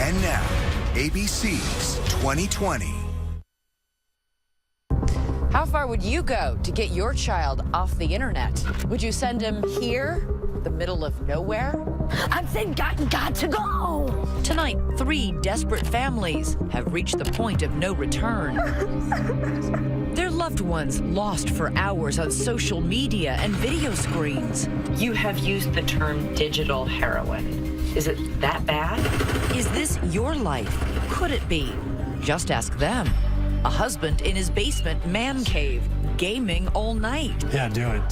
And now, ABC's 2020. How far would you go to get your child off the internet? Would you send him here, the middle of nowhere? I'm saying got to go. Tonight, 3 desperate families have reached the point of no return. Their loved ones lost for hours on social media and video screens. You have used the term digital heroin. Is it that bad? Is this your life? Could it be? Just ask them. A husband in his basement man cave, gaming all night. Yeah, do it.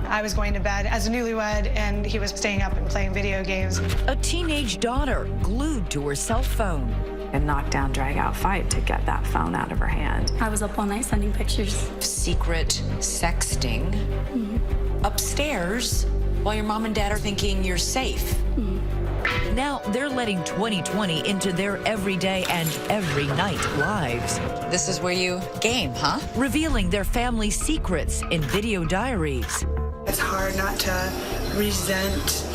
I was going to bed as a newlywed, and he was staying up and playing video games. A teenage daughter glued to her cell phone. A knockdown, drag-out fight to get that phone out of her hand. I was up all night sending pictures. Secret sexting upstairs while your mom and dad are thinking you're safe. Now they're letting 2020 into their everyday and every night lives. This is where you game, huh? Revealing their family secrets in video diaries. It's hard not to resent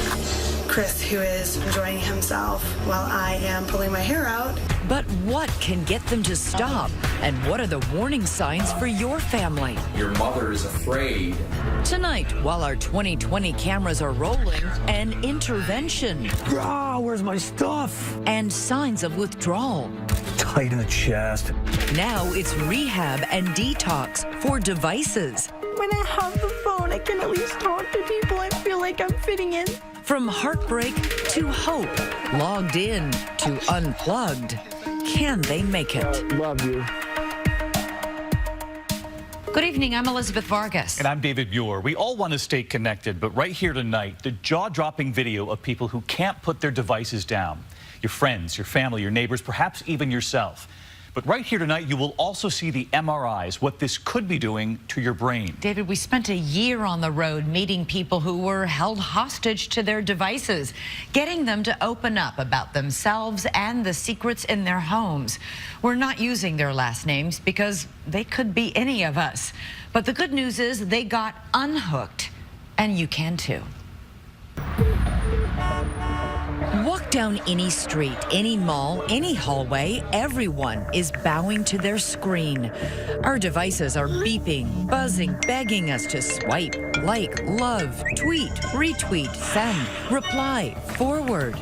Chris, who is enjoying himself while I am pulling my hair out. But what can get them to stop? And what are the warning signs for your family? Your mother is afraid. Tonight, while our 2020 cameras are rolling, an intervention. Ah, where's my stuff? And signs of withdrawal. Tight in the chest. Now it's rehab and detox for devices. When I have the phone, I can at least talk to people and feel like I'm fitting in. From heartbreak to hope, logged in to unplugged. Can they make it? Love you. Good evening, I'm Elizabeth Vargas. And I'm David Muir. We all want to stay connected, but right here tonight, the jaw-dropping video of people who can't put their devices down. Your friends, your family, your neighbors, perhaps even yourself. But right here tonight, you will also see the MRIs, what this could be doing to your brain. David, we spent a year on the road meeting people who were held hostage to their devices, getting them to open up about themselves and the secrets in their homes. We're not using their last names because they could be any of us. But the good news is they got unhooked, and you can too. Walk down any street, any mall, any hallway, everyone is bowing to their screen. Our devices are beeping, buzzing, begging us to swipe, like, love, tweet, retweet, send, reply, forward.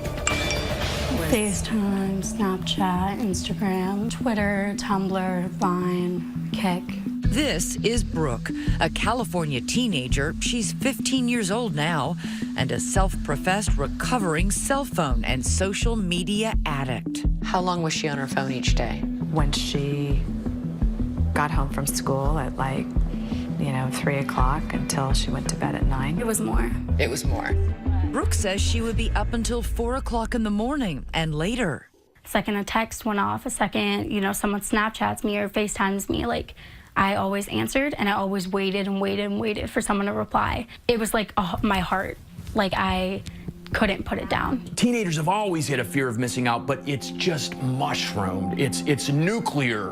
FaceTime, Snapchat, Instagram, Twitter, Tumblr, Vine, Kik. This is Brooke, a California teenager. She's 15 years old now and a self-professed recovering cell phone and social media addict. How long was she on her phone each day? When she got home from school at 3 o'clock until she went to bed at 9. It was more. It was more. Brooke says she would be up until 4 o'clock in the morning and later. A second a text went off, a second, someone Snapchats me or FaceTimes me, I always answered, and I always waited and waited and waited for someone to reply. It was like my heart, I couldn't put it down. Teenagers have always had a fear of missing out, but it's just mushroomed. It's nuclear.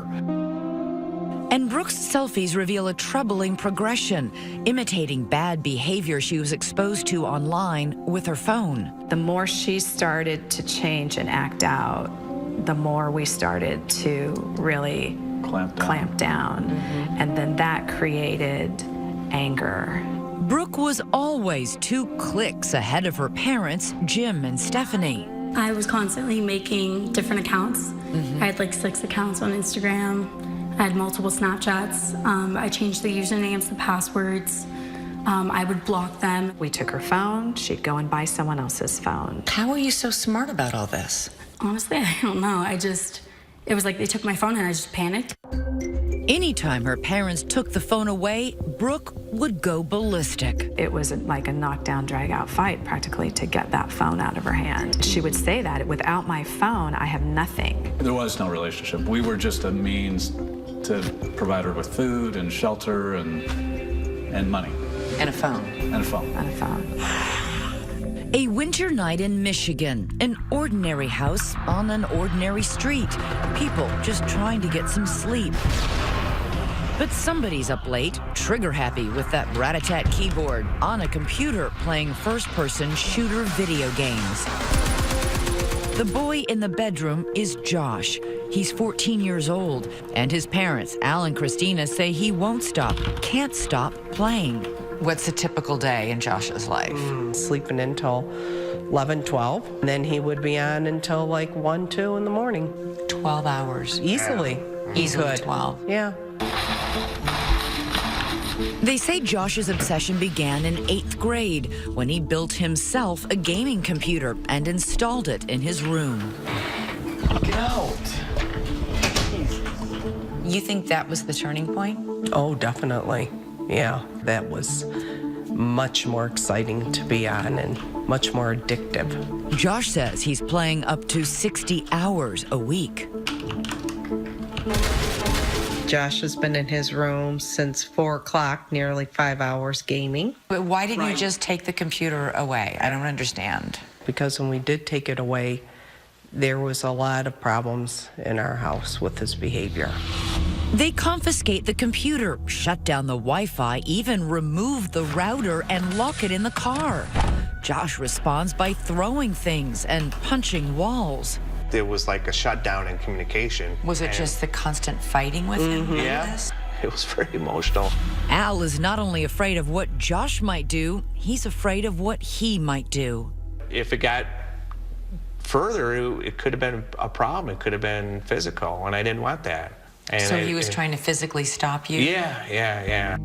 And Brooke's selfies reveal a troubling progression, imitating bad behavior she was exposed to online with her phone. The more she started to change and act out, the more we started to really clamp down. And then that created anger. Brooke was always 2 clicks ahead of her parents, Jim and Stephanie. I was constantly making different accounts. I had 6 accounts on Instagram. I had multiple Snapchats. I changed the usernames, the passwords. I would block them. We took her phone. She'd go and buy someone else's phone. How are you so smart about all this? Honestly, I don't know. It was like they took my phone and I just panicked. Anytime her parents took the phone away, Brooke would go ballistic. It was like a knockdown, drag-out fight practically to get that phone out of her hand. She would say that, without my phone, I have nothing. There was no relationship. We were just a means to provide her with food and shelter and money. And a phone. And a phone. And a phone. A winter night in Michigan, an ordinary house on an ordinary street. People just trying to get some sleep. But somebody's up late, trigger-happy with that rat-a-tat keyboard on a computer playing first-person shooter video games. The boy in the bedroom is Josh. He's 14 years old, and his parents, Al and Christina, say he won't stop, can't stop playing. What's a typical day in Josh's life? Sleeping until 11, 12. And then he would be on until like 1, 2 in the morning. 12 hours. Easily. Easily 12. Yeah. They say Josh's obsession began in 8th grade when he built himself a gaming computer and installed it in his room. Get out. You think that was the turning point? Oh, definitely. Yeah, that was much more exciting to be on and much more addictive. Josh says he's playing up to 60 hours a week. Josh has been in his room since 4 o'clock, nearly 5 hours gaming. But why didn't you just take the computer away? I don't understand. Because when we did take it away, there was a lot of problems in our house with his behavior. They confiscate the computer, shut down the Wi-Fi, even remove the router and lock it in the car. Josh responds by throwing things and punching walls. There was like a shutdown in communication. Was it just the constant fighting with him? Yeah, it was very emotional. Al is not only afraid of what Josh might do, he's afraid of what he might do. If it got further, it could have been a problem. It could have been physical, and I didn't want that. And so he was trying to physically stop you? Yeah.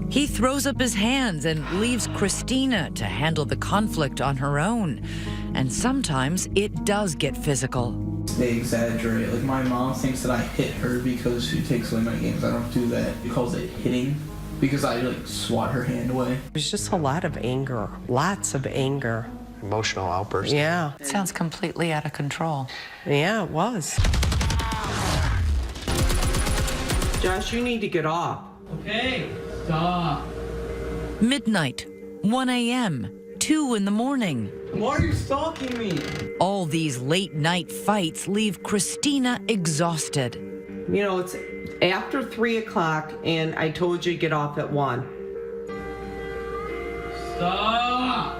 He throws up his hands and leaves Christina to handle the conflict on her own. And sometimes it does get physical. They exaggerate. Like, my mom thinks that I hit her because she takes away my games. I don't do that. She calls it hitting because I, like, swat her hand away. There's just a lot of anger, lots of anger. Emotional outbursts. Yeah. It sounds completely out of control. Yeah, it was. Josh, you need to get off. Okay, stop. Midnight, 1 a.m., 2 in the morning. Why are you stalking me? All these late night fights leave Christina exhausted. You know, it's after 3 o'clock, and I told you to get off at 1. Stop!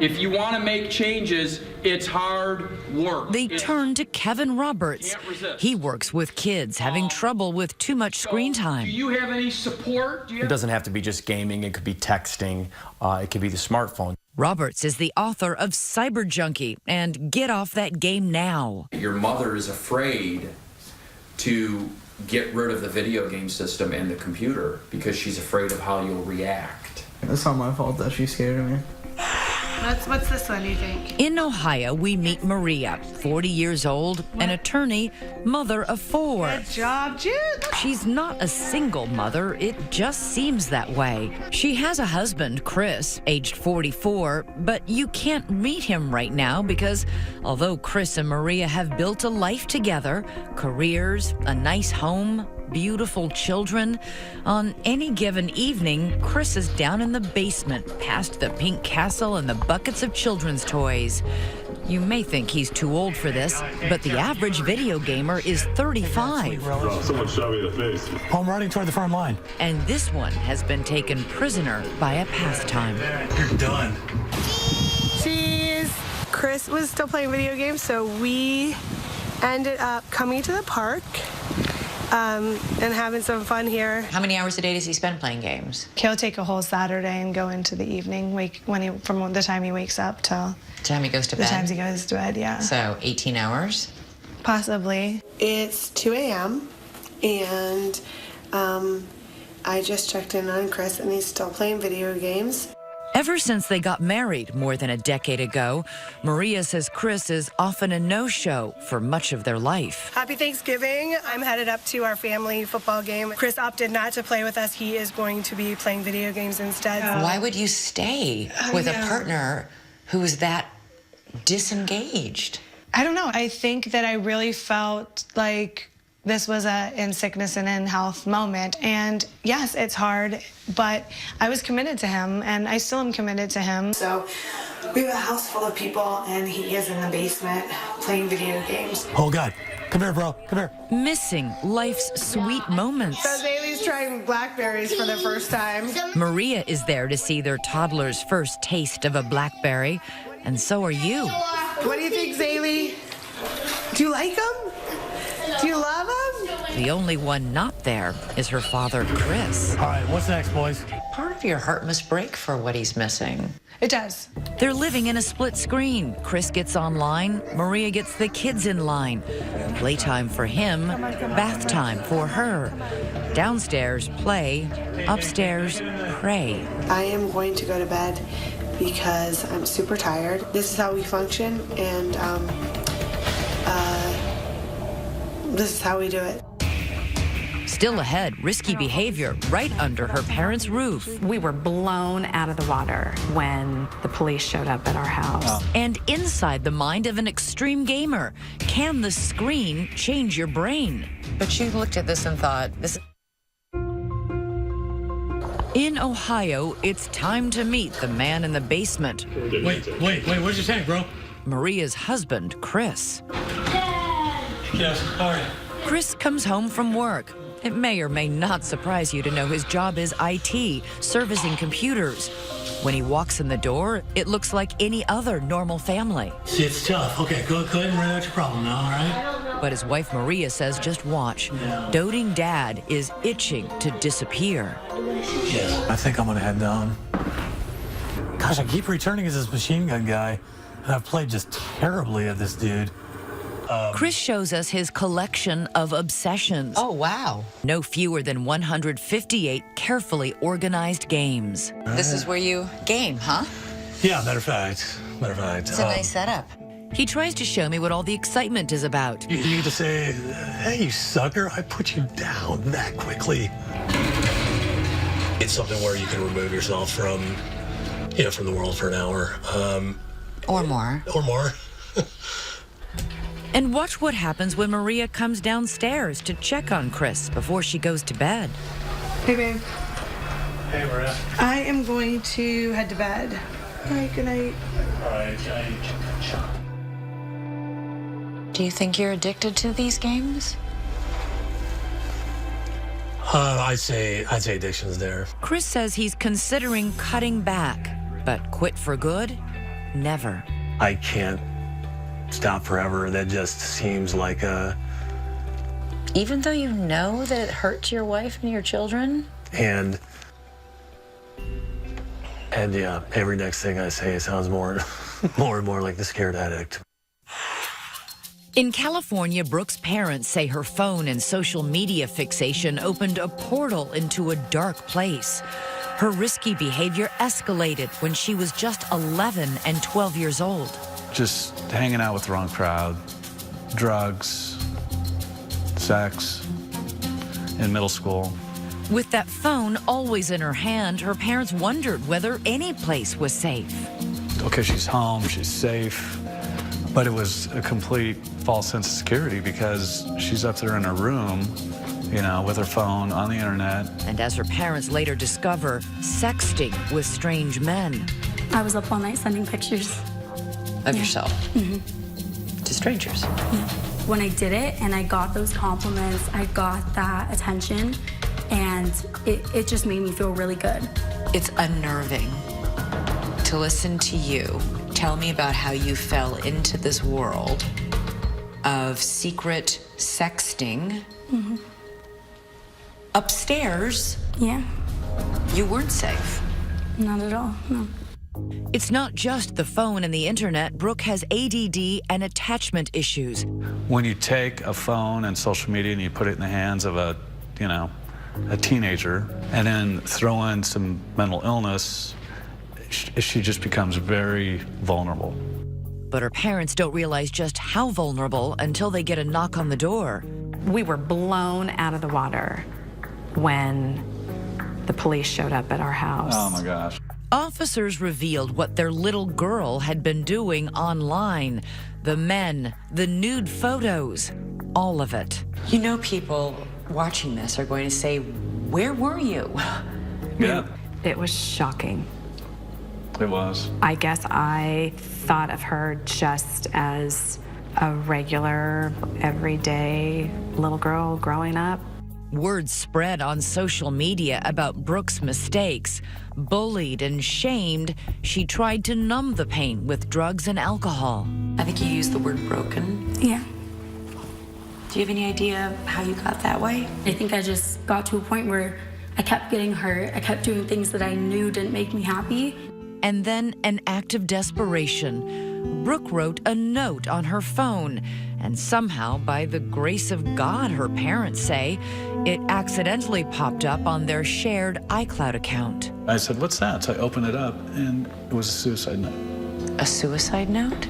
If you want to make changes, it's hard work. They turn to Kevin Roberts. He works with kids having trouble with too much screen time. Do you have any support? It doesn't have to be just gaming. It could be texting. It could be the smartphone. Roberts is the author of Cyber Junkie and Get Off That Game Now. Your mother is afraid to get rid of the video game system and the computer because she's afraid of how you'll react. It's not my fault that she's scared of me. What's this one, you think? In Ohio, we meet Maria, 40 years old, an attorney, mother of 4. Good job, Jude. She's not a single mother. It just seems that way. She has a husband, Chris, aged 44, but you can't meet him right now because although Chris and Maria have built a life together, careers, a nice home, beautiful children, on any given evening, Chris is down in the basement, past the pink castle and the buckets of children's toys. You may think he's too old for this, but the average video gamer is 35. Someone shot me in the face. I'm running toward the front line. And this one has been taken prisoner by a pastime. You're done. Cheese. Chris was still playing video games, so we ended up coming to the park and having some fun here. How many hours a day does he spend playing games? He'll take a whole Saturday and go into the evening, from the time he wakes up till The time he goes to the bed? times he goes to bed, yeah. So 18 hours? Possibly. It's 2 a.m. and I just checked in on Chris and he's still playing video games. Ever since they got married more than a decade ago, Maria says Chris is often a no-show for much of their life. Happy Thanksgiving. I'm headed up to our family football game. Chris opted not to play with us. He is going to be playing video games instead. Why would you stay with a partner who is that disengaged? I don't know. I think that I really felt like this was a in sickness and in health moment. And yes, it's hard, but I was committed to him and I still am committed to him. So we have a house full of people and he is in the basement playing video games. Oh God, come here, bro, come here. Missing life's sweet moments. So Bailey's trying blackberries for the first time. Maria is there to see their toddler's first taste of a blackberry, and so are you. What do you think, Zaylee? Do you like him? Do you love him? The only one not there is her father, Chris. All right, what's next, boys? Part of your heart must break for what he's missing. It does. They're living in a split screen. Chris gets online, Maria gets the kids in line. Playtime for him, bath time for her. Downstairs, play. Upstairs, pray. I am going to go to bed because I'm super tired. This is how we function, and this is how we do it. Still ahead, risky behavior right under her parents' roof. We were blown out of the water when the police showed up at our house. And inside the mind of an extreme gamer, can the screen change your brain? But you looked at this and thought, this. In Ohio, it's time to meet the man in the basement. Wait, where's your tank, bro? Maria's husband, Chris. Yes, all right. Chris comes home from work. It may or may not surprise you to know his job is IT, servicing computers. When he walks in the door, it looks like any other normal family. See, it's tough. Okay, go ahead and write out your problem now, all right? But his wife Maria says just watch. Doting dad is itching to disappear. Yes. I think I'm gonna head down. Gosh, I keep returning as this machine gun guy, and I've played just terribly at this dude. Chris shows us his collection of obsessions. Oh, wow. No fewer than 158 carefully organized games. This is where you game, huh? Yeah, matter of fact. It's a nice setup. He tries to show me what all the excitement is about. You get to say, hey, you sucker, I put you down that quickly. It's something where you can remove yourself from, from the world for an hour. Or more. Or more. And watch what happens when Maria comes downstairs to check on Chris before she goes to bed. Hey, babe. Hey, Maria. I am going to head to bed. All right, good night. All right, Do you think you're addicted to these games? I'd say addiction's there. Chris says he's considering cutting back, but quit for good? Never. I can't stop forever. That just seems like a... Even though you know that it hurts your wife and your children? And yeah, every next thing I say sounds more and more like the scared addict. In California, Brooke's parents say her phone and social media fixation opened a portal into a dark place. Her risky behavior escalated when she was just 11 and 12 years old. Just hanging out with the wrong crowd, drugs, sex, in middle school. With that phone always in her hand, her parents wondered whether any place was safe. Okay, she's home, she's safe, but it was a complete false sense of security because she's up there in her room, with her phone on the internet. And as her parents later discover, sexting with strange men. I was up all night sending pictures. Of yourself? To strangers? Yeah. When I did it and I got those compliments, I got that attention, and it just made me feel really good. It's unnerving to listen to you tell me about how you fell into this world of secret sexting. Upstairs, yeah, you weren't safe. Not at all, no. It's not just the phone and the internet. Brooke has ADD and attachment issues. When you take a phone and social media and you put it in the hands of a teenager and then throw in some mental illness, she just becomes very vulnerable. But her parents don't realize just how vulnerable until they get a knock on the door. We were blown out of the water when the police showed up at our house. Oh my gosh. Officers revealed what their little girl had been doing online. The men, the nude photos, all of it. People watching this are going to say, where were you? Yeah. It was shocking. It was. I guess I thought of her just as a regular, everyday little girl growing up. Word spread on social media about Brooke's mistakes. Bullied and shamed, she tried to numb the pain with drugs and alcohol. I think you used the word broken. Yeah. Do you have any idea how you got that way? I think I just got to a point where I kept getting hurt. I kept doing things that I knew didn't make me happy. And then an act of desperation. Brooke wrote a note on her phone, and somehow, by the grace of God, her parents say, it accidentally popped up on their shared iCloud account. I said, "What's that?" So I opened it up, and it was a suicide note. A suicide note?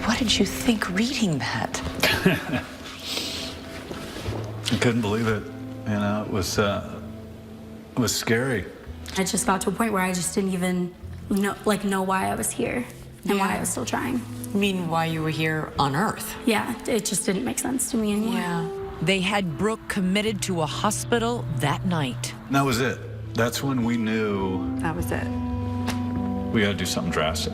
What did you think reading that? I couldn't believe it. You know, it was scary. I just got to a point where I just didn't even know why I was here and why I was still trying. You mean why you were here on Earth? Yeah, it just didn't make sense to me anymore. Yeah. They had Brooke committed to a hospital that night. And that was it. That's when we knew That was it. we got to do something drastic.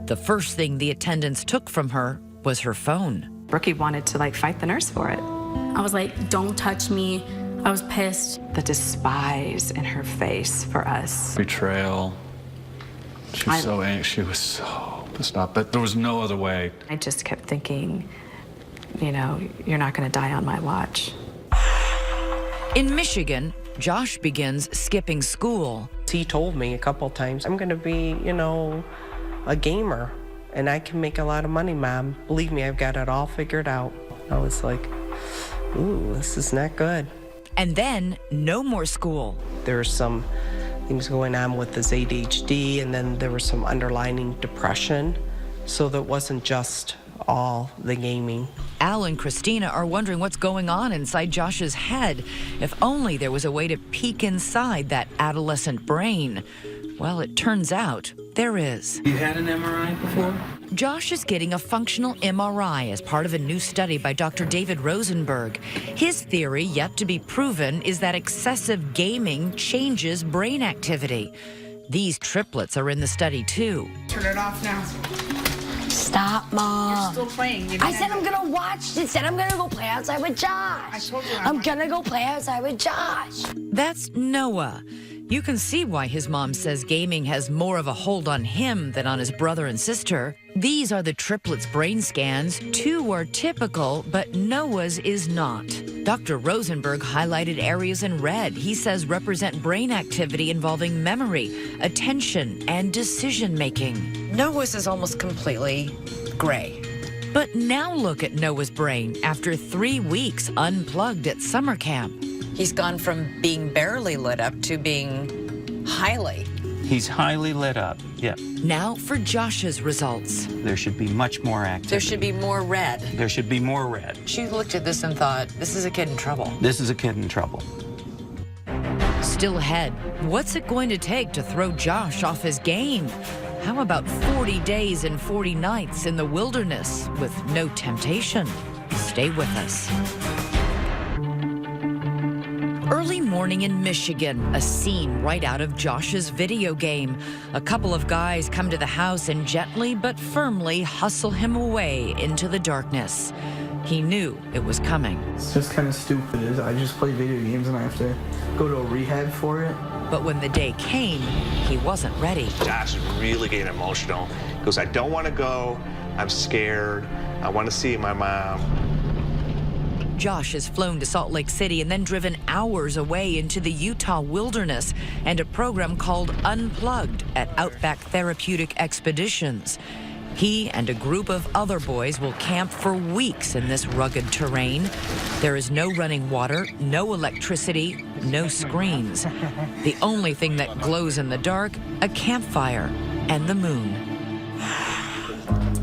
The first thing the attendants took from her was her phone. Brookie wanted to fight the nurse for it. I was like, don't touch me. I was pissed. The despise in her face for us. Betrayal. She was so angry. She was so pissed off. But there was no other way. I just kept thinking, you know, you're not going to die on my watch. In Michigan, Josh begins skipping school. He told me a couple times, I'm going to be, you know, a gamer, and I can make a lot of money, Mom. Believe me, I've got it all figured out. I was like, ooh, this is not good. And then no more school. There's some things going on with his ADHD, and then there was some underlying depression. So that wasn't just all the gaming. Al and Christina are wondering what's going on inside Josh's head. If only there was a way to peek inside that adolescent brain. Well, it turns out there is. You had an MRI before? Josh is getting a functional MRI as part of a new study by Dr. David Rosenberg. His theory, yet to be proven, is that excessive gaming changes brain activity. These triplets are in the study, too. Turn it off now. Stop, Mom. You're still playing. I said I'm gonna watch. Instead, I'm gonna go play outside with Josh. I told you I'm gonna go play outside with Josh. That's Noah. You can see why his mom says gaming has more of a hold on him than on his brother and sister. These are the triplets' brain scans. 2 are typical, but Noah's is not. Dr. Rosenberg highlighted areas in red he says represent brain activity involving memory, attention, and decision-making. Noah's is almost completely gray. But now look at Noah's brain after 3 weeks unplugged at summer camp. He's gone from being barely lit up to being highly. He's highly lit up, yeah. Now for Josh's results. There should be much more activity. There should be more red. There should be more red. She looked at this and thought, this is a kid in trouble. This is a kid in trouble. Still ahead, what's it going to take to throw Josh off his game? How about 40 days and 40 nights in the wilderness with no temptation? Stay with us. Early morning in Michigan, a scene right out of Josh's video game. A couple of guys come to the house and gently but firmly hustle him away into the darkness. He knew it was coming. It's just kind of stupid. I just play video games and I have to go to a rehab for it. But when the day came, he wasn't ready. Josh is really getting emotional. He goes, I don't want to go. I'm scared. I want to see my mom. Josh has flown to Salt Lake City and then driven hours away into the Utah wilderness and a program called Unplugged at Outback Therapeutic Expeditions. He and a group of other boys will camp for weeks in this rugged terrain. There is no running water, no electricity, no screens. The only thing that glows in the dark, a campfire and the moon.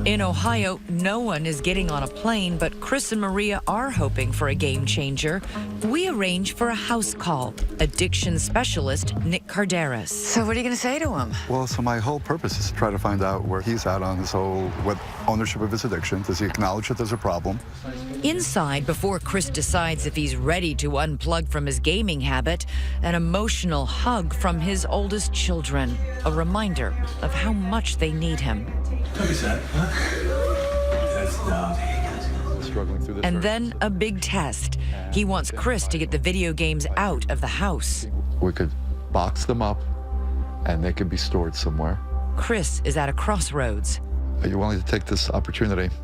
In Ohio, no one is getting on a plane, but Chris and Maria are hoping for a game changer. We arrange for a house call. Addiction specialist Nick Carderas. So what are you going to say to him? Well, so my whole purpose is to try to find out where he's at on this whole ownership of his addiction. Does he acknowledge that there's a problem? Inside, before Chris decides if he's ready to unplug from his gaming habit, an emotional hug from his oldest children, a reminder of how much they need him. Look at that, huh? Struggling through this. And then a big test. He wants Chris to get the video games out of the house. We could box them up, and they could be stored somewhere. Chris is at a crossroads. Are you willing to take this opportunity?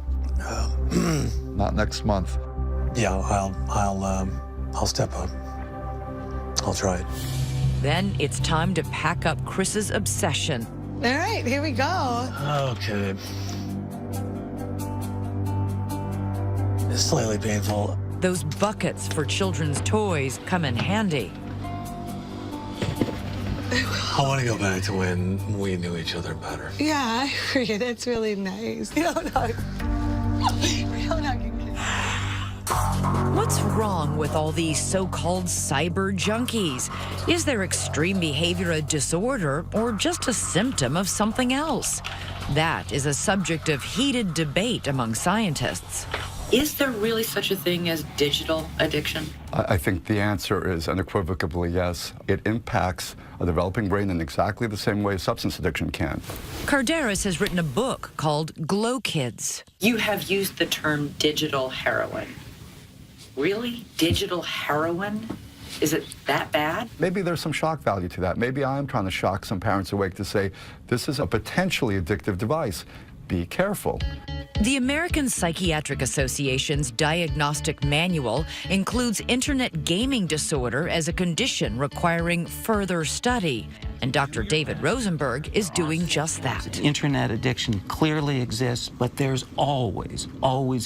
Not next month. Yeah, I'll step up. I'll try it. Then it's time to pack up Chris's obsession. All right, here we go. Okay. It's slightly painful. Those buckets for children's toys come in handy. I want to go back to when we knew each other better. Yeah, I agree. That's really nice. We don't hug. We don't hug again. What's wrong with all these so-called cyber junkies? Is their extreme behavior a disorder or just a symptom of something else? That is a subject of heated debate among scientists. Is there really such a thing as digital addiction? I think the answer is unequivocally yes. It impacts a developing brain in exactly the same way substance addiction can. Carderas has written a book called Glow Kids. You have used the term digital heroin. Really? Digital heroin? Is it that bad? Maybe there's some shock value to that. Maybe I'm trying to shock some parents awake to say, this is a potentially addictive device. Be careful. The American Psychiatric Association's diagnostic manual includes internet gaming disorder as a condition requiring further study. And Dr. David Rosenberg is doing just that. Internet addiction clearly exists, but there's always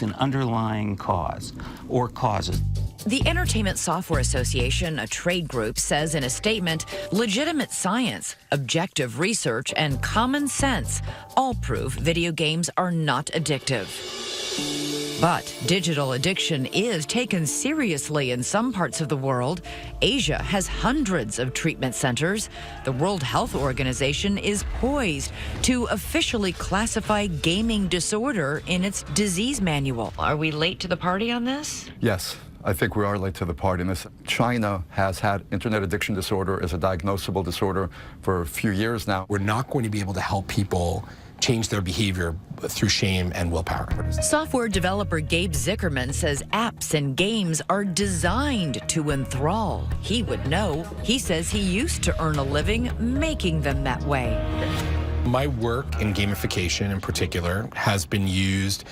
an underlying cause or causes. The Entertainment Software Association, a trade group, says in a statement, legitimate science, objective research, and common sense all prove video games are not addictive. But digital addiction is taken seriously in some parts of the world. Asia has hundreds of treatment centers. The World Health Organization is poised to officially classify gaming disorder in its disease manual. Are we late to the party on this? Yes. I think we are late to the party in this. China has had internet addiction disorder as a diagnosable disorder for a few years now. We're not going to be able to help people change their behavior through shame and willpower. Software developer Gabe Zickerman says apps and games are designed to enthrall. He would know. He says he used to earn a living making them that way. My work in gamification in particular has been used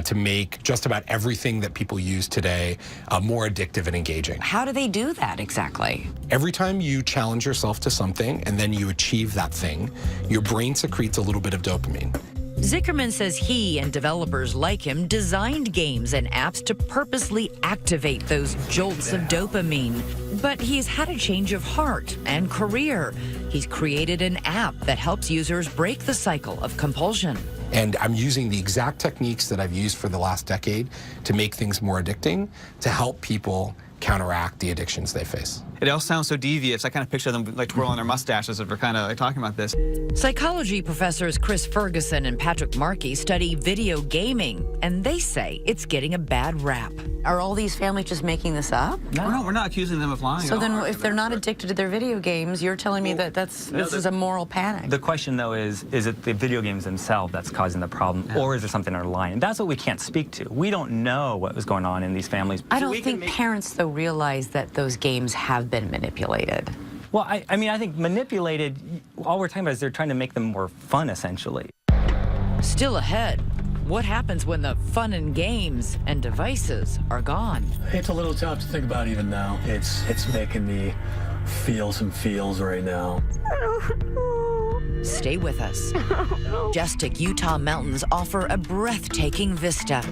to make just about everything that people use today more addictive and engaging. How do they do that exactly? Every time you challenge yourself to something and then you achieve that thing, your brain secretes a little bit of dopamine. Zickerman says he and developers like him designed games and apps to purposely activate those jolts of dopamine. But he's had a change of heart and career. He's created an app that helps users break the cycle of compulsion. And I'm using the exact techniques that I've used for the last decade to make things more addicting, to help people counteract the addictions they face. It all sounds so devious. I kind of picture them like twirling their mustaches as we're kind of like talking about this. Psychology professors Chris Ferguson and Patrick Markey study video gaming, and they say it's getting a bad rap. Are all these families just making this up? No, we're not accusing them of lying. So then if they're not addicted to their video games, you're telling me that this is a moral panic. The question, though, is it the video games themselves that's causing the problem, or is there something underlying? That's what we can't speak to. We don't know what was going on in these families. I don't think parents, though, realize that those games have been manipulated. Well, I mean, I think manipulated, all we're talking about is they're trying to make them more fun, essentially. Still ahead, what happens when the fun and games and devices are gone? It's a little tough to think about even now. It's making me feel some feels right now. Stay with us. Majestic Utah mountains offer a breathtaking vista.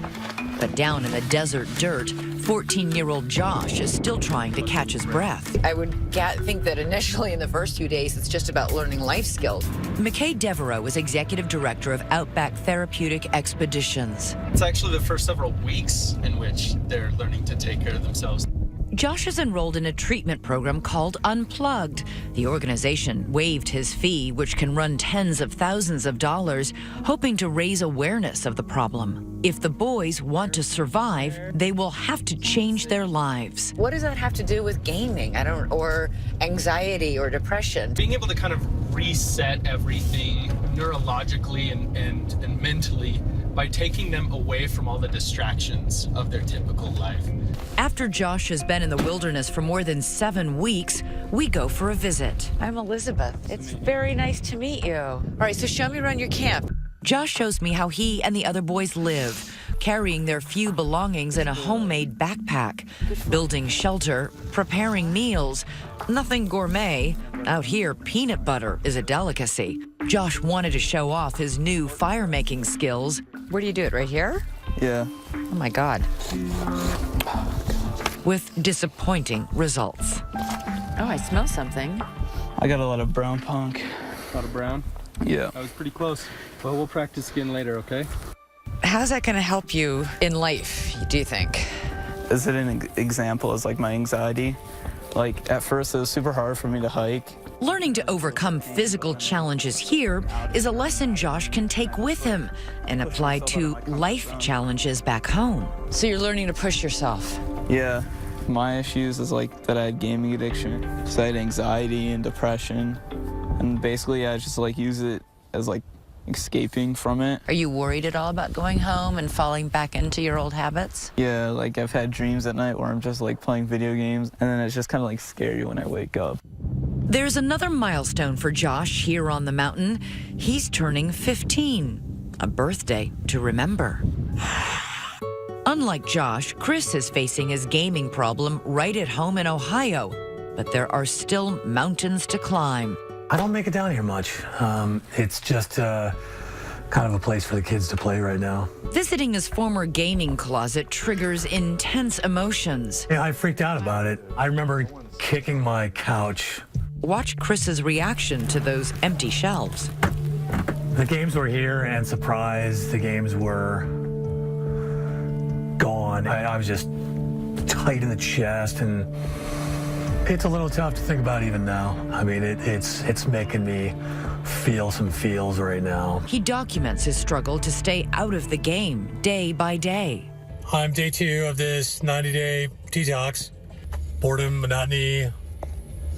But down in the desert dirt, 14-year-old Josh is still trying to catch his breath. I would think that initially in the first few days, it's just about learning life skills. McKay Devereaux is executive director of Outback Therapeutic Expeditions. It's actually the first several weeks in which they're learning to take care of themselves. Josh is enrolled in a treatment program called Unplugged. The organization waived his fee, which can run tens of thousands of dollars, hoping to raise awareness of the problem. If the boys want to survive, they will have to change their lives. What does that have to do with gaming? Or anxiety or depression? Being able to kind of reset everything neurologically and mentally by taking them away from all the distractions of their typical life. After Josh has been in the wilderness for more than 7 weeks, we go for a visit. I'm Elizabeth. It's very nice to meet you. All right, so show me around your camp. Josh shows me how he and the other boys live, carrying their few belongings in a homemade backpack, building shelter, preparing meals. Nothing gourmet. Out here, peanut butter is a delicacy. Josh wanted to show off his new fire-making skills. Where do you do it, right here? Yeah. Oh my God. With disappointing results. Oh, I smell something. I got a lot of brown punk. A lot of brown? Yeah. That was pretty close. Well, we'll practice again later, okay? How's that going to help you in life, do you think? Is it an example as like my anxiety? Like at first it was super hard for me to hike. Learning to overcome physical challenges here is a lesson Josh can take with him and apply to life challenges back home. So you're learning to push yourself. Yeah. My issues is like that I had gaming addiction. So I had anxiety and depression. And basically I just like use it as like escaping from it. Are you worried at all about going home and falling back into your old habits? Yeah, like I've had dreams at night where I'm just like playing video games and then it's just kind of like scary when I wake up. There's another milestone for Josh here on the mountain. He's turning 15, a birthday to remember. Unlike Josh, Chris is facing his gaming problem right at home in Ohio, but there are still mountains to climb. I don't make it down here much. It's just kind of a place for the kids to play right now. Visiting his former gaming closet triggers intense emotions. Yeah, I freaked out about it. I remember kicking my couch. Watch Chris's reaction to those empty shelves. The games were here, and surprise, the games were gone. I was just tight in the chest, and it's a little tough to think about even now. I mean, it's making me feel some feels right now. He documents his struggle to stay out of the game day by day. I'm day 2 of this 90-day detox. Boredom, monotony,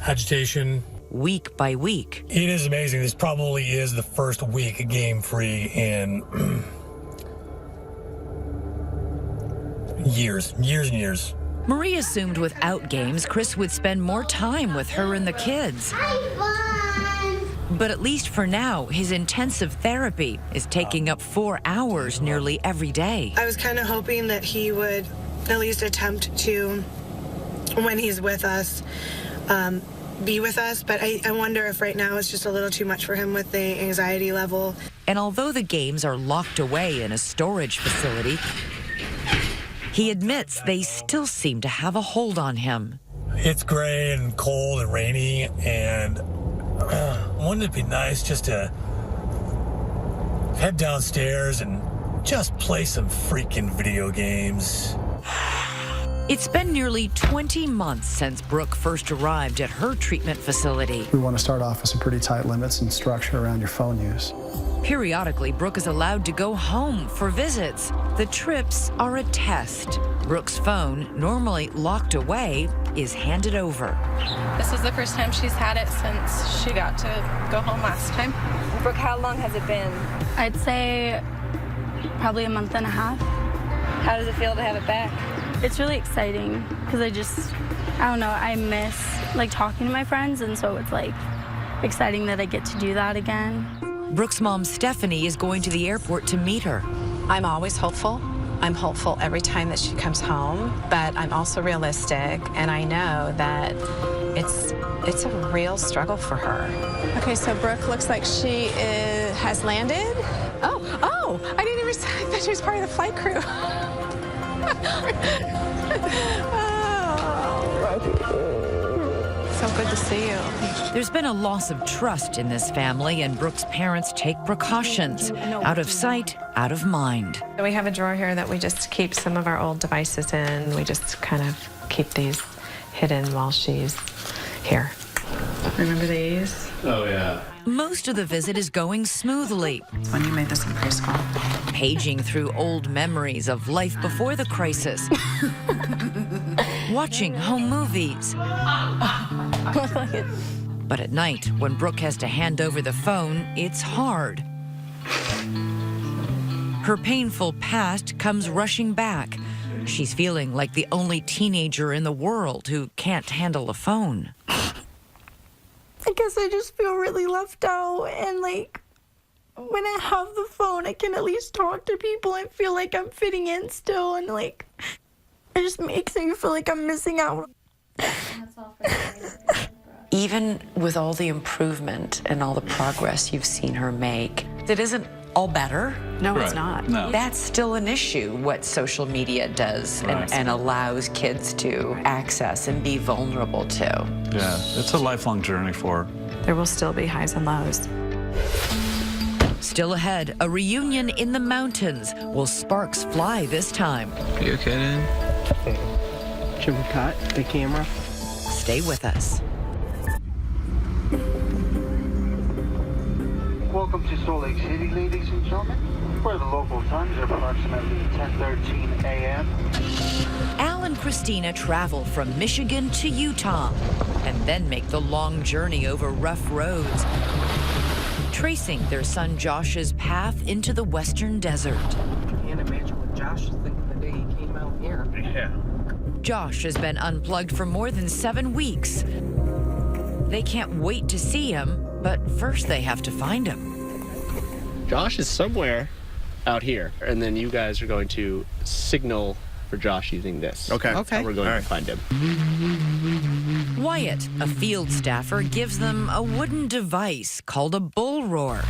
agitation. Week by week. It is amazing. This probably is the first week game-free in years and years. Marie assumed without games, Chris would spend more time with her and the kids. But at least for now, his intensive therapy is taking up 4 hours nearly every day. I was kind of hoping that he would at least attempt to, when he's with us, be with us, but I wonder if right now it's just a little too much for him with the anxiety level. And although the games are locked away in a storage facility, he admits they still seem to have a hold on him. It's gray and cold and rainy, and wouldn't it be nice just to head downstairs and just play some freaking video games? It's been nearly 20 months since Brooke first arrived at her treatment facility. We want to start off with some pretty tight limits and structure around your phone use. Periodically, Brooke is allowed to go home for visits. The trips are a test. Brooke's phone, normally locked away, is handed over. This is the first time she's had it since she got to go home last time. Brooke, how long has it been? I'd say probably a month and a half. How does it feel to have it back? It's really exciting because I don't know, I miss like talking to my friends, and so it's like exciting that I get to do that again. Brooke's mom, Stephanie, is going to the airport to meet her. I'm always hopeful. I'm hopeful every time that she comes home, but I'm also realistic, and I know that it's a real struggle for her. Okay, so Brooke looks like she has landed. Oh, I didn't even say that she was part of the flight crew. So good to see you. There's been a loss of trust in this family, and Brooke's parents take precautions. Out of sight, out of mind. We have a drawer here that we just keep some of our old devices in. We just kind of keep these hidden while she's here. Remember these? Oh, yeah. Most of the visit is going smoothly. When you made this in preschool. Paging through old memories of life before the crisis. Watching home movies. But at night, when Brooke has to hand over the phone, it's hard. Her painful past comes rushing back. She's feeling like the only teenager in the world who can't handle a phone. I guess I just feel really left out, and like when I have the phone, I can at least talk to people and feel like I'm fitting in still, and like it just makes me feel like I'm missing out. Even with all the improvement and all the progress you've seen her make, it isn't all better. No, it's not. No. That's still an issue, what social media does and allows kids to access and be vulnerable to. Yeah, it's a lifelong journey for her. There will still be highs and lows. Still ahead, a reunion in the mountains. Will sparks fly this time? You okay, Dad? Should we cut the camera? Stay with us. Welcome to Salt Lake City, ladies and gentlemen, where the local times are approximately 10:13 a.m. Al and Christina travel from Michigan to Utah and then make the long journey over rough roads, tracing their son Josh's path into the western desert. Can't imagine what Josh was thinking the day he came out here. Yeah. Josh has been unplugged for more than 7 weeks. They can't wait to see him, but first they have to find him. Josh is somewhere out here, and then you guys are going to signal for Josh using this. Okay. That's how we're going to find him. Wyatt, a field staffer, gives them a wooden device called a bull roar,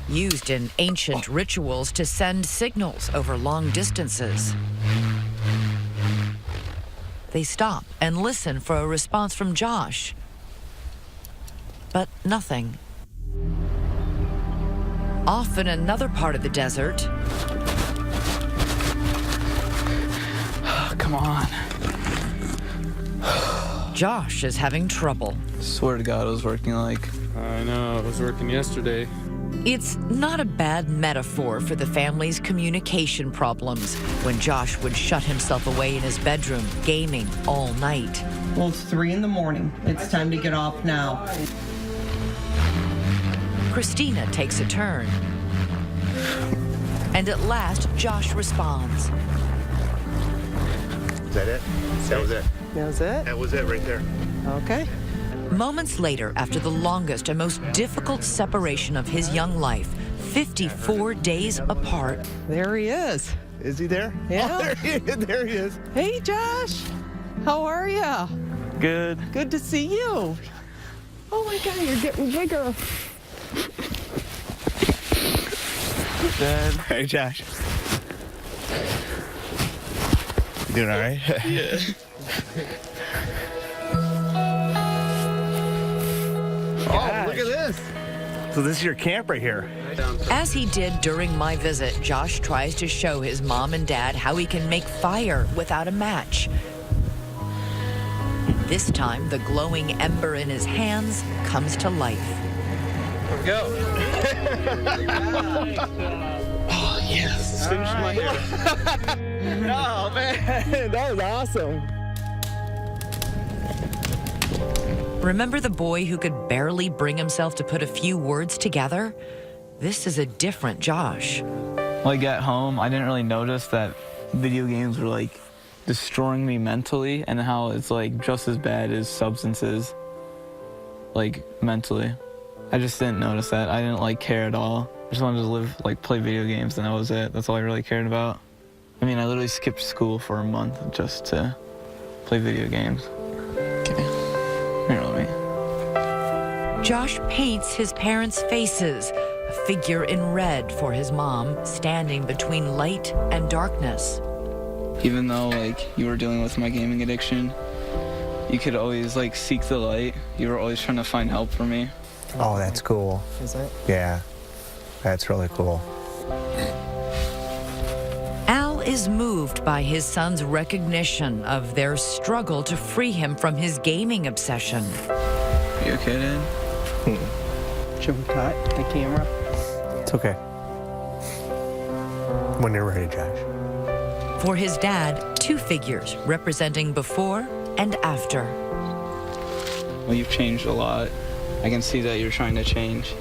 used in ancient rituals to send signals over long distances. They stop and listen for a response from Josh, but nothing. Off in another part of the desert, Come on. Josh is having trouble. Swear to God, it was working like. I know, it was working yesterday. It's not a bad metaphor for the family's communication problems when Josh would shut himself away in his bedroom, gaming all night. Well, it's 3 in the morning. It's time to get off now. Christina takes a turn. And at last, Josh responds. Is that it? That was it. That was it? That was it right there. Okay. Moments later, after the longest and most difficult separation of his young life, 54 days apart. There he is. Is he there? Yeah. Oh, there he is. Hey, Josh. How are ya? Good. Good to see you. Oh my God, you're getting bigger. Dad. Hey, Josh. You doing all right? Yeah. Oh, look at this. So this is your camp right here. As he did during my visit, Josh tries to show his mom and dad how he can make fire without a match. This time, the glowing ember in his hands comes to life. Here we go. Oh, yes. Finish my hair. Oh, man. That was awesome. Remember the boy who could barely bring himself to put a few words together? This is a different Josh. Like at home, I didn't really notice that video games were like destroying me mentally, and how it's like just as bad as substances, like mentally. I just didn't notice that. I didn't like care at all. I just wanted to live, like play video games, and that was it. That's all I really cared about. I mean, I literally skipped school for a month just to play video games. Okay. Here, let me. Josh paints his parents' faces, a figure in red for his mom, standing between light and darkness. Even though like you were dealing with my gaming addiction, you could always like seek the light. You were always trying to find help for me. Oh, that's cool. Is it? Yeah, that's really cool. Al is moved by his son's recognition of their struggle to free him from his gaming obsession. You okay, Dad? Should we cut the camera? It's okay. When you're ready, Josh. For his dad, two figures representing before and after. Well, you've changed a lot. I can see that you're trying to change.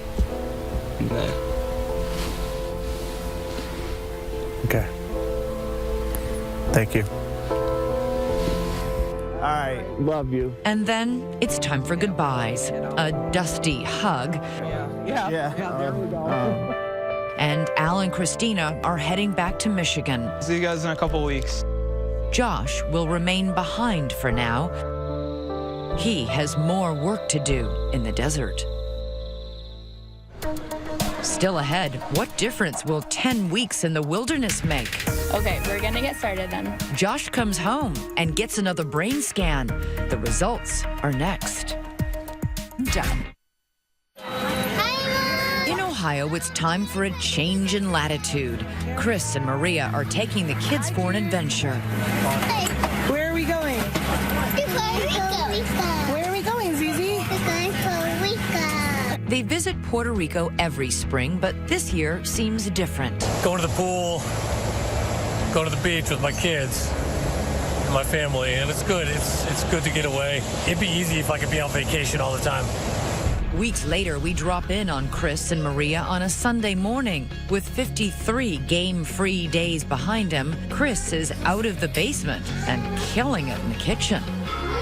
And Thank you. All right. Love you. And then it's time for goodbyes. A dusty hug. And Al and Christina are heading back to Michigan. See you guys in a couple weeks. Josh will remain behind for now. He has more work to do in the desert. Still ahead, what difference will 10 weeks in the wilderness make? Okay, we're gonna get started then. Josh comes home and gets another brain scan. The results are next. Done. In Ohio, it's time for a change in latitude. Chris and Maria are taking the kids for an adventure. Where are we going? Where are we going, Zizi? They visit Puerto Rico every spring, but this year seems different. Going to the pool, going to the beach with my kids and my family, and it's good. It's good to get away. It'd be easy if I could be on vacation all the time. Weeks later, we drop in on Chris and Maria on a Sunday morning. With 53 game-free days behind him, Chris is out of the basement and killing it in the kitchen.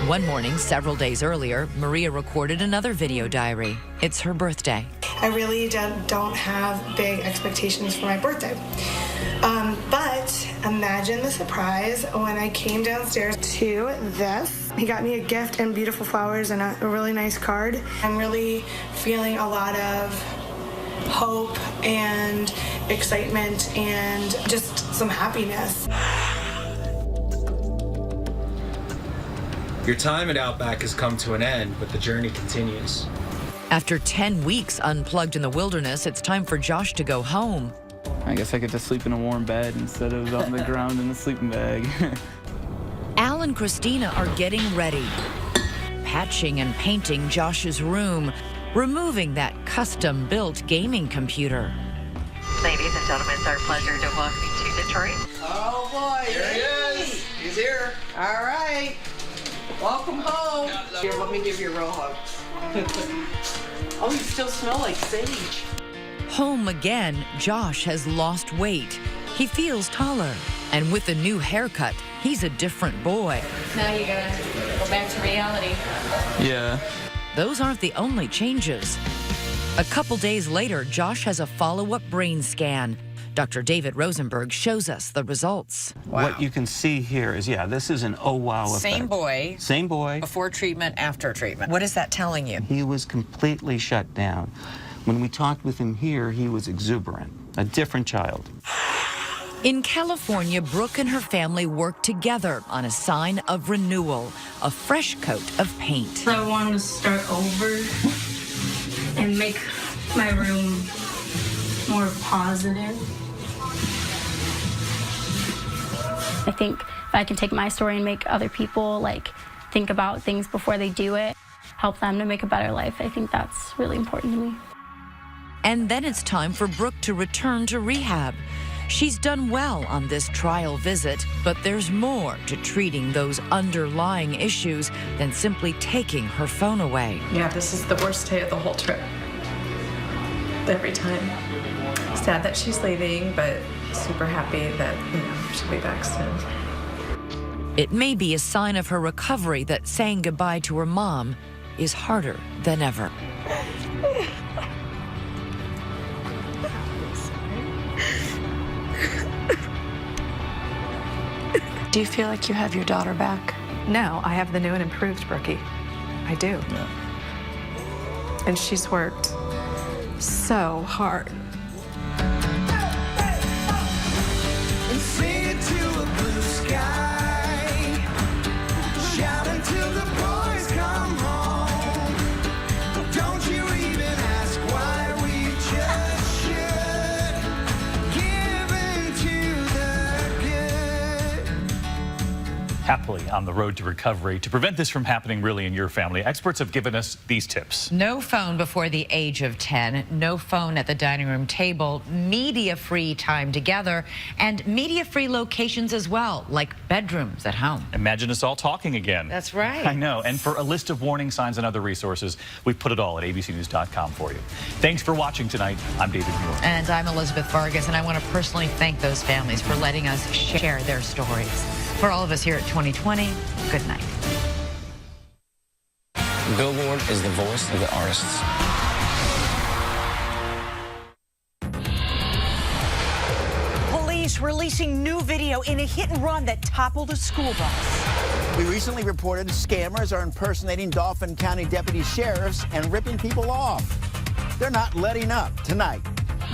One morning, several days earlier, Maria recorded another video diary. It's her birthday. I really don't have big expectations for my birthday. But imagine the surprise when I came downstairs to this. He got me a gift and beautiful flowers and a really nice card. I'm really feeling a lot of hope and excitement and just some happiness. Your time at Outback has come to an end, but the journey continues. After 10 weeks unplugged in the wilderness, it's time for Josh to go home. I guess I get to sleep in a warm bed instead of on the ground in the sleeping bag. Al and Christina are getting ready, patching and painting Josh's room, removing that custom-built gaming computer. Ladies and gentlemen, it's our pleasure to welcome you to Detroit. Oh boy, Here he is. He's here. All right. Welcome home. Here, let me give you a real hug. Oh, you still smell like sage. Home again, Josh has lost weight. He feels taller. And with a new haircut, he's a different boy. Now you gotta go back to reality. Yeah. Those aren't the only changes. A couple days later, Josh has a follow-up brain scan. Dr. David Rosenberg shows us the results. What you can see here is, this is an oh wow effect. Same boy. Same boy. Before treatment, after treatment. What is that telling you? He was completely shut down. When we talked with him here, he was exuberant, a different child. In California, Brooke and her family worked together on a sign of renewal, a fresh coat of paint. I wanted to start over and make my room more positive. I think if I can take my story and make other people think about things before they do it, help them to make a better life, I think that's really important to me. And then it's time for Brooke to return to rehab. She's done well on this trial visit, but there's more to treating those underlying issues than simply taking her phone away. Yeah, this is the worst day of the whole trip. Every time. Sad that she's leaving, but super happy that, she'll be back soon. It may be a sign of her recovery that saying goodbye to her mom is harder than ever. Do you feel like you have your daughter back? No, I have the new and improved Brookie. I do. Yeah. And she's worked so hard. Happily on the road to recovery. To prevent this from happening really in your family, experts have given us these tips. No phone before the age of 10, no phone at the dining room table, media-free time together, and media-free locations as well, like bedrooms at home. Imagine us all talking again. That's right. I know. And for a list of warning signs and other resources, we've put it all at abcnews.com for you. Thanks for watching tonight. I'm David Muir. And I'm Elizabeth Vargas, and I want to personally thank those families for letting us share their stories. For all of us here at 2020, good night. Billboard is the voice of the artists. Police releasing new video in a hit and run that toppled a school bus. We recently reported scammers are impersonating Dauphin County deputy sheriffs and ripping people off. They're not letting up. Tonight,